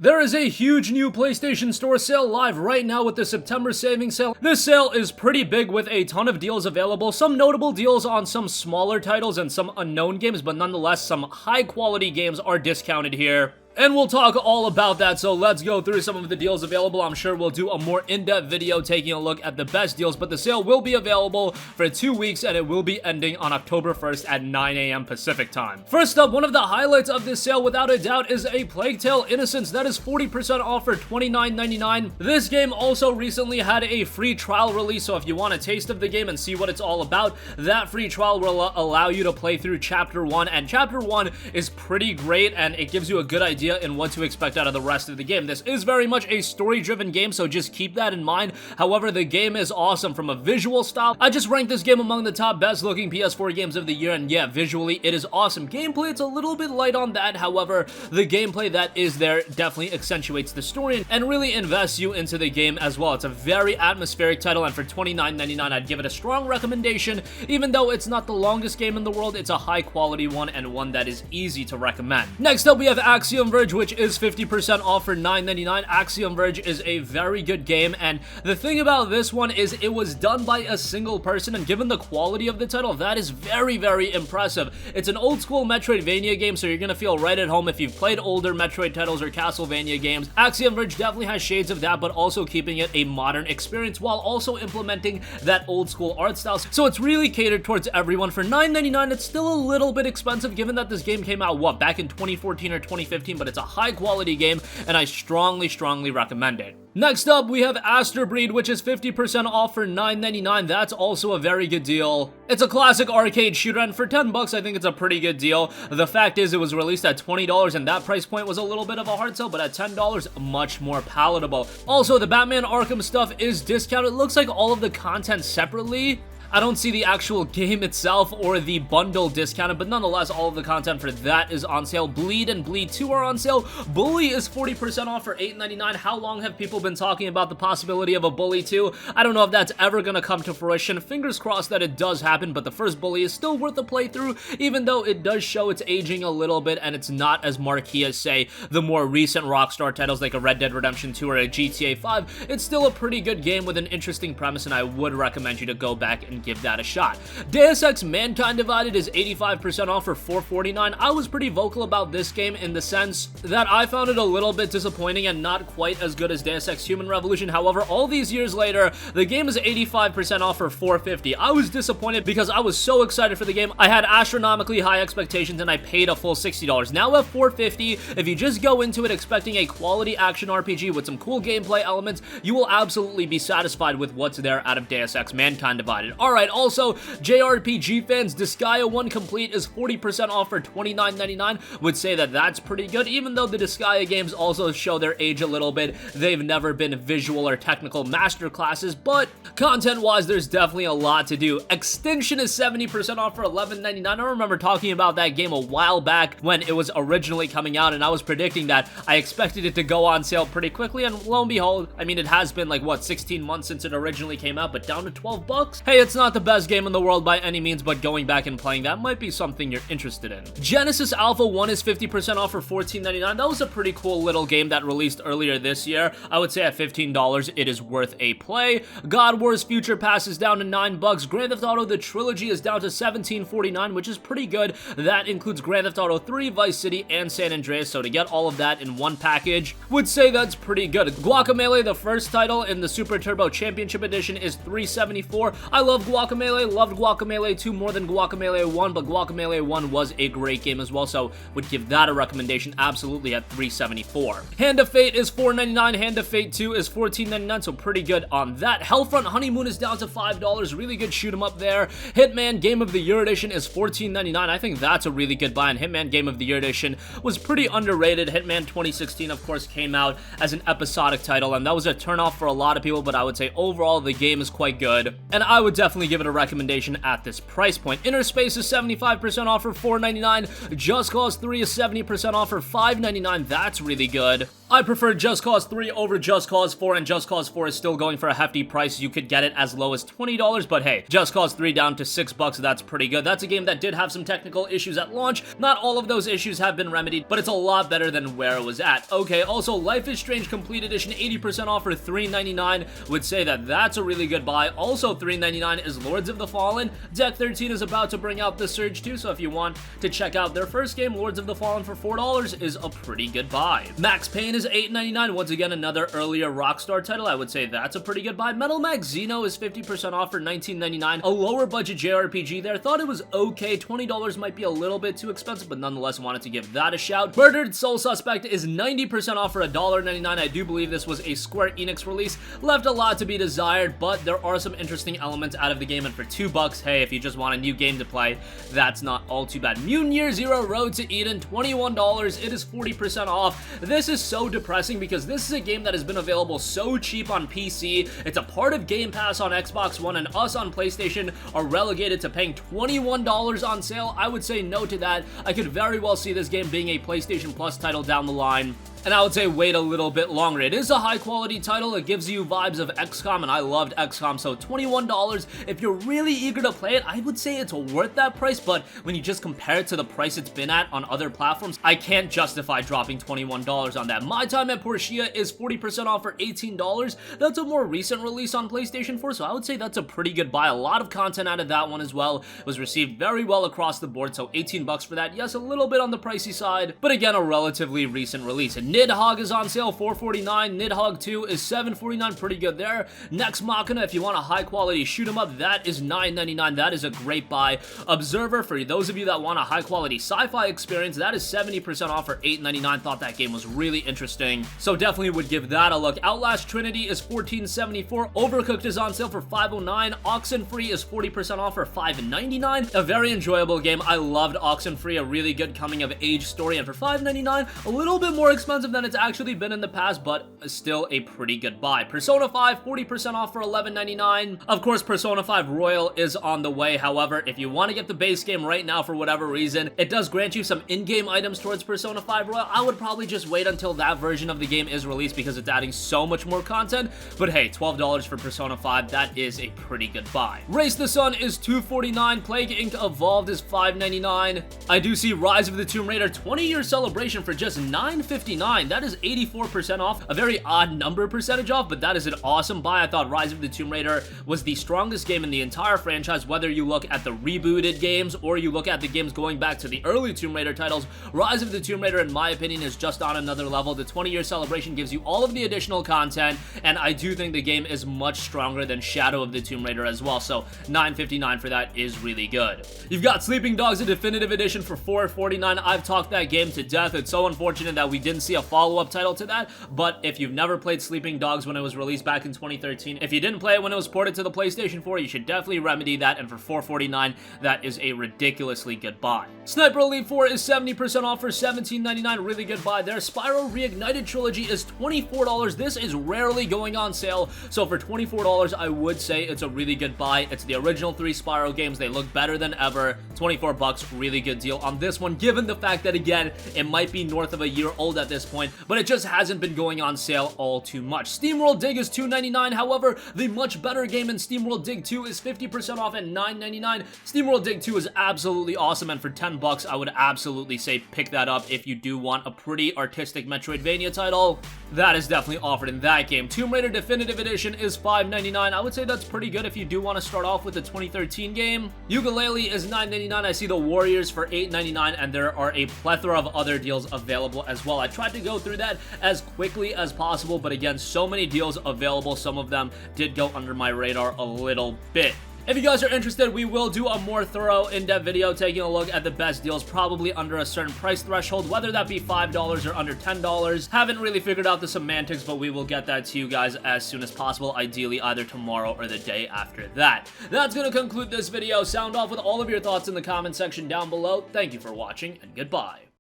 There is a huge new PlayStation Store sale live right now with the September savings sale. This sale is pretty big with a ton of deals available, some notable deals on some smaller titles and some unknown games, but nonetheless some high quality games are discounted here. And we'll talk all about that, so let's go through some of the deals available. I'm sure we'll do a more in-depth video taking a look at the best deals, but the sale will be available for 2 weeks and it will be ending on October 1st at 9 a.m. Pacific time. First up, one of the highlights of this sale without a doubt is a Playtil Innocence that is 40% off for $29.99. This game also recently had a free trial release, so if you want a taste of the game and see what it's all about, that free trial will allow you to play through Chapter 1, and Chapter 1 is pretty great and it gives you a good idea and what to expect out of the rest of the game. This is very much a story-driven game, so just keep that in mind. However, the game is awesome from a visual style. I just ranked this game among the top best-looking PS4 games of the year, and yeah, visually, it is awesome. Gameplay, it's a little bit light on that. However, the gameplay that is there definitely accentuates the story and really invests you into the game as well. It's a very atmospheric title, and for $29.99, I'd give it a strong recommendation. Even though it's not the longest game in the world, it's a high-quality one and one that is easy to recommend. Next up, we have Axiom Bridge, which is 50% off for $9.99. Axiom Bridge is a very good game, and the thing about this one is it was done by a single person, and given the quality of the title, that is very, very impressive. It's an old-school Metroidvania game, so you're gonna feel right at home if you've played older Metroid titles or Castlevania games. Axiom Bridge definitely has shades of that, but also keeping it a modern experience while also implementing that old-school art style. So it's really catered towards everyone. For $9.99, it's still a little bit expensive given that this game came out, back in 2014 or 2015, but it's a high quality game and I strongly recommend it. Next up, we have Astor Breed, which is 50% off for $9.99. That's also a very good deal. It's a classic arcade shooter, and for $10, I think it's a pretty good deal. The fact is, it was released at $20, and that price point was a little bit of a hard sell, but at $10, much more palatable. Also, the Batman Arkham stuff is discounted. It looks like all of the content separately. I don't see the actual game itself or the bundle discounted, but nonetheless, all of the content for that is on sale. Bleed and Bleed 2 are on sale. Bully is 40% off for $8.99. How long have people been talking about the possibility of a Bully 2? I don't know if that's ever gonna come to fruition. Fingers crossed that it does happen, but the first Bully is still worth a playthrough, even though it does show it's aging a little bit and it's not as marquee as, say, the more recent Rockstar titles like a Red Dead Redemption 2 or a GTA 5. It's still a pretty good game with an interesting premise, and I would recommend you to go back and give that a shot. Deus Ex Mankind Divided is 85% off for $4.49. I was pretty vocal about this game in the sense that I found it a little bit disappointing and not quite as good as Deus Ex Human Revolution. However, all these years later, the game is 85% off for $4.50. I was disappointed because I was so excited for the game. I had astronomically high expectations and I paid a full $60. Now at $4.50, if you just go into it expecting a quality action RPG with some cool gameplay elements, you will absolutely be satisfied with what's there out of Deus Ex Mankind Divided. Alright, also, JRPG fans, Disgaea 1 Complete is 40% off for $29.99. Would say that that's pretty good, even though the Disgaea games also show their age a little bit. They've never been visual or technical masterclasses, but content-wise, there's definitely a lot to do. Extinction is 70% off for $11.99. I remember talking about that game a while back when it was originally coming out, and I was predicting that I expected it to go on sale pretty quickly, and lo and behold, I mean, it has been like, 16 months since it originally came out, but down to $12? Hey, it's not the best game in the world by any means, but going back and playing that might be something you're interested in. Genesis Alpha 1 is 50% off for $14.99. That was a pretty cool little game that released earlier this year. I would say at $15, it is worth a play. God Wars Future Pass is down to $9. Grand Theft Auto The Trilogy is down to $17.49, which is pretty good. That includes Grand Theft Auto 3, Vice City, and San Andreas, so to get all of that in one package, would say that's pretty good. Guacamelee, the first title in the Super Turbo Championship Edition, is $3.74. I love Guacamelee. Loved Guacamelee 2 more than Guacamelee 1, but Guacamelee 1 was a great game as well, so would give that a recommendation absolutely at $3.74. Hand of Fate is $4.99. Hand of Fate 2 is $14.99, so pretty good on that. Hellfront Honeymoon is down to $5. Really good shoot 'em up there. Hitman Game of the Year Edition is $14.99. I think that's a really good buy, and Hitman Game of the Year Edition was pretty underrated. Hitman 2016, of course, came out as an episodic title, and that was a turnoff for a lot of people, but I would say overall the game is quite good, and I would definitely give it a recommendation at this price point. Inner Space is 75% off for $4.99. Just Cause 3 is 70% off for $5.99. That's really good. I prefer Just Cause 3 over Just Cause 4, and Just Cause 4 is still going for a hefty price. You could get it as low as $20, but hey, Just Cause 3 down to $6, that's pretty good. That's a game that did have some technical issues at launch. Not all of those issues have been remedied, but it's a lot better than where it was at. Okay, also, Life is Strange Complete Edition, 80% off for $3.99. Would say that that's a really good buy. Also, $3.99 is Lords of the Fallen. Deck 13 is about to bring out The Surge 2, so if you want to check out their first game, Lords of the Fallen, for $4 is a pretty good buy. Max Payne is $8.99. Once again, another earlier Rockstar title. I would say that's a pretty good buy. Metal Max Xeno is 50% off for $19.99. A lower budget JRPG there. Thought it was okay. $20 might be a little bit too expensive, but nonetheless wanted to give that a shout. Murdered Soul Suspect is 90% off for $1.99. I do believe this was a Square Enix release. Left a lot to be desired, but there are some interesting elements out of the game, and for $2, hey, if you just want a new game to play, that's not all too bad. Mutant Year Zero Road to Eden, $21. It is 40% off. This is so depressing because this is a game that has been available so cheap on PC. It's a part of Game Pass on Xbox One, and us on PlayStation are relegated to paying $21 on sale. I would say no to that. I could very well see this game being a PlayStation Plus title down the line, and I would say wait a little bit longer. It is a high quality title. It gives you vibes of XCOM, and I loved XCOM, so $21. If you're really eager to play it, I would say it's worth that price, but when you just compare it to the price it's been at on other platforms, I can't justify dropping $21 on that. My Time at Porsche is 40% off for $18. That's a more recent release on PlayStation 4, so I would say that's a pretty good buy. A lot of content out of that one as well. It was received very well across the board, so $18 for that. Yes, a little bit on the pricey side, but again, a relatively recent release. And Nidhogg is on sale, $4.49. Nidhogg 2 is $7.49, pretty good there. Next Machina, if you want a high quality shoot 'em up, that is $9.99. That is a great buy. Observer, for those of you that want a high quality sci-fi experience, that is 70% off for $8.99. Thought that game was really interesting, so definitely would give that a look. Outlast Trinity is $14.74. Overcooked is on sale for $5.09. Oxenfree is 40% off for $5.99. A very enjoyable game. I loved Oxenfree, a really good coming of age story, and for $5.99, a little bit more expensive than it's actually been in the past, but still a pretty good buy. Persona 5, 40% off for $11.99. Of course, Persona 5 Royal is on the way. However, if you want to get the base game right now for whatever reason, it does grant you some in-game items towards Persona 5 Royal. I would probably just wait until that version of the game is released because it's adding so much more content, but hey, $12 for Persona 5, that is a pretty good buy. Race the Sun is $2.49. Plague Inc. Evolved is $5.99. I do see Rise of the Tomb Raider 20-year celebration for just $9.59. That is 84% off. A very odd number percentage off, but that is an awesome buy. I thought Rise of the Tomb Raider was the strongest game in the entire franchise, whether you look at the rebooted games or you look at the games going back to the early Tomb Raider titles. Rise of the Tomb Raider, in my opinion, is just on another level. The 20-year celebration gives you all of the additional content, and I do think the game is much stronger than Shadow of the Tomb Raider as well, so $9.59 for that is really good. You've got Sleeping Dogs, a definitive edition for $4.49. I've talked that game to death. It's so unfortunate that we didn't see a follow-up title to that, but if you've never played Sleeping Dogs when it was released back in 2013, if you didn't play it when it was ported to the PlayStation 4, you should definitely remedy that, and for $4.49, that is a ridiculously good buy. Sniper Elite 4 is 70% off for $17.99, really good buy there. Spyro Reignited Trilogy is $24. This is rarely going on sale, so for $24, I would say it's a really good buy. It's the original 3 Spyro games. They look better than ever. $24, really good deal on this one, given the fact that, again, it might be north of a year old at this point, but it just hasn't been going on sale all too much. Steamworld Dig is $2.99. However, the much better game in Steamworld Dig 2 is 50% off at $9.99. Steamworld Dig 2 is absolutely awesome, and for $10, I would absolutely say pick that up if you do want a pretty artistic Metroidvania title. That is definitely offered in that game. Tomb Raider Definitive Edition is $5.99. I would say that's pretty good if you do want to start off with the 2013 game. Yooka-Laylee is $9.99. I see the Warriors for $8.99, and there are a plethora of other deals available as well. I tried to go through that as quickly as possible, but again, so many deals available. Some of them did go under my radar a little bit. If you guys are interested, we will do a more thorough, in-depth video taking a look at the best deals, probably under a certain price threshold, whether that be $5 or under $10. Haven't really figured out the semantics, but we will get that to you guys as soon as possible, ideally either tomorrow or the day after that. That's going to conclude this video. Sound off with all of your thoughts in the comment section down below. Thank you for watching, and goodbye.